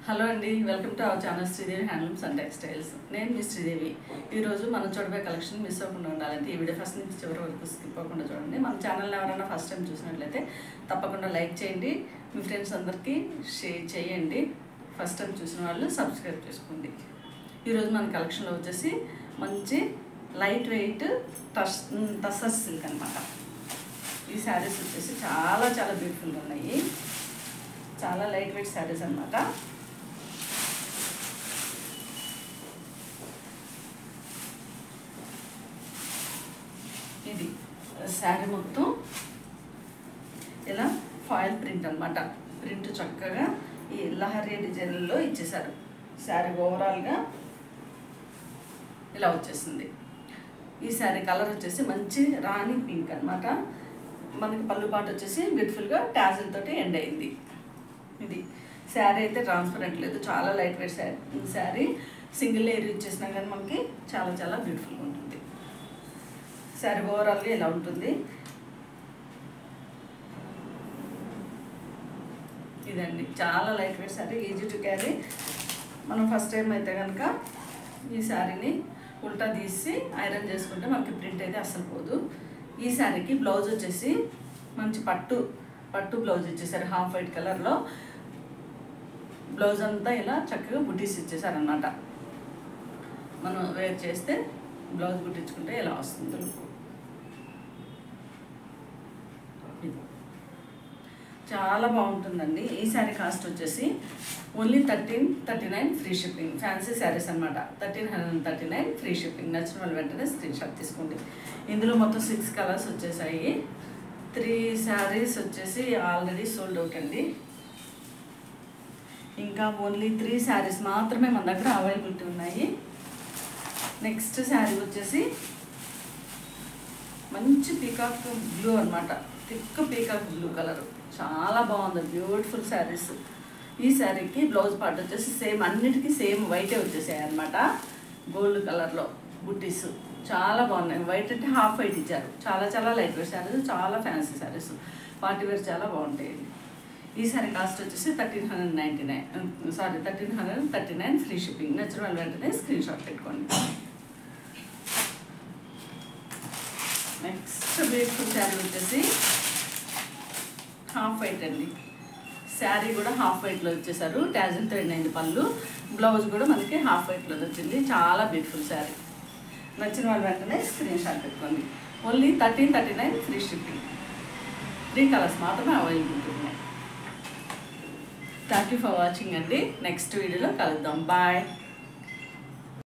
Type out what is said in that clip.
Hello అండి, welcome to our channel Sridevi handlooms and textiles. నేను మీ శ్రీదేవి. ఈరోజు మనం చూడబోయే కలెక్షన్ మిస్ అవ్వకుండా ఉండాలంటే ఈ వీడియో ఫస్ట్ నుంచి చివరి వరకు స్కిప్ అవ్వకుండా చూడండి. మన ఛానల్ని ఎవరైనా ఫస్ట్ టైం చూసినట్లయితే తప్పకుండా లైక్ చేయండి, మీ ఫ్రెండ్స్ అందరికీ షేర్ చేయండి. ఫస్ట్ టైం చూసిన వాళ్ళు సబ్స్క్రైబ్ చేసుకోండి. ఈరోజు మన కలెక్షన్లో వచ్చేసి మంచి లైట్ వెయిట్ టస్సర్ సిల్క్ అనమాట. ఈ శారీస్ వచ్చేసి చాలా చాలా బ్యూటిఫుల్గా ఉన్నాయి. చాలా లైట్ వెయిట్ శారీస్ అనమాట. ఇది శారీ మొత్తం ఇలా ఫాయిల్ ప్రింట్ అనమాట. ప్రింట్ చక్కగా ఈ లహరి డిజైన్లో ఇచ్చేసారు. శారీ ఓవరాల్గా ఇలా వచ్చేసింది. ఈ శారీ కలర్ వచ్చేసి మంచి రాణి పింక్ అనమాట. మనకి పళ్ళు పాటు వచ్చేసి బ్యూటిఫుల్గా టాజిల్ తోటి ఎండ్ అయింది. ఇది శారీ అయితే ట్రాన్స్పరెంట్ లేదు, చాలా light weight sari. Single layer ఇచ్చేసినా కానీ మనకి చాలా చాలా బ్యూటిఫుల్గా ఉంటుంది. శారీ ఓవరాల్గా ఇలా ఉంటుంది. ఇదండి చాలా light weight sari, easy to carry. మనం ఫస్ట్ టైం అయితే కనుక ఈ శారీని ఉల్టా తీసి ఐరన్ చేసుకుంటే మనకి ప్రింట్ అయితే అస్సలు పోదు. ఈ శారీకి బ్లౌజ్ వచ్చేసి మంచి పట్టు బ్లౌజ్ ఇచ్చేసారు. హాఫ్ వైట్ కలర్లో బ్లౌజ్ అంతా ఇలా చక్కగా బుట్టీస్ ఇచ్చేసారనమాట. మనం వేర్ చేస్తే బ్లౌజ్ కుట్టించుకుంటే ఇలా వస్తుంది లుక్. చాలా బాగుంటుందండి. ఈ శారీ కాస్ట్ వచ్చేసి only 1339 free shipping. Fancy saris అనమాట. 1339 ఫ్రీ షిప్పింగ్. నచ్చిన వాళ్ళు వెంటనే స్క్రీన్ షాట్ తీసుకోండి. ఇందులో మొత్తం 6 కలర్స్ వచ్చేసాయి. 3 శారీస్ వచ్చేసి ఆల్రెడీ సోల్డ్ అవుట్ అండి. ఇంకా ఓన్లీ 3 శారీస్ మాత్రమే మన దగ్గర అవైలబిలిటీ ఉన్నాయి. నెక్స్ట్ శారీ వచ్చేసి మంచి పీకాక్ బ్లూ అనమాట. థిక్ పీకాక్ బ్లూ కలర్, చాలా బాగుంది. బ్యూటిఫుల్ శారీస్. ఈ శారీకి బ్లౌజ్ పార్ట్ వచ్చేసి సేమ్, అన్నిటికీ సేమ్ వైటే వచ్చేసాయి అనమాట. గోల్డ్ కలర్లో బుట్టీస్ చాలా బాగున్నాయి. వైట్ అంటే హాఫ్ వైట్ ఇచ్చారు. చాలా చాలా లైట్ వెయిట్ శారీస్, చాలా ఫ్యాన్సీ శారీస్, పార్టీ వేర్ చాలా బాగుంటాయి. ఈ శారీ కాస్ట్ వచ్చేసి 1339 ఫ్రీ షిప్పింగ్. నచ్చిన వాళ్ళు వెంటనే స్క్రీన్ షాట్ పెట్టుకోండి. నెక్స్ట్ బ్యూటిఫుల్ శారీ వచ్చేసి హాఫ్ వైట్ అండి. శారీ కూడా హాఫ్ వైట్లో వచ్చేసారు. టాజిల్తో ఎండ్ అయింది పళ్ళు. బ్లౌజ్ కూడా మనకి హాఫ్ వైట్లో వచ్చింది. చాలా బ్యూటిఫుల్ శారీ. నచ్చిన వాళ్ళు వెంటనే స్క్రీన్ షాట్ పెట్టుకోండి. Only 1339 free shipping. 3 కలర్స్ మాత్రమే అవైలబుల్ ఉన్నాయి. థ్యాంక్ యూ ఫర్ వాచింగ్ అండి. నెక్స్ట్ వీడియోలో కలుద్దాం. బాయ్.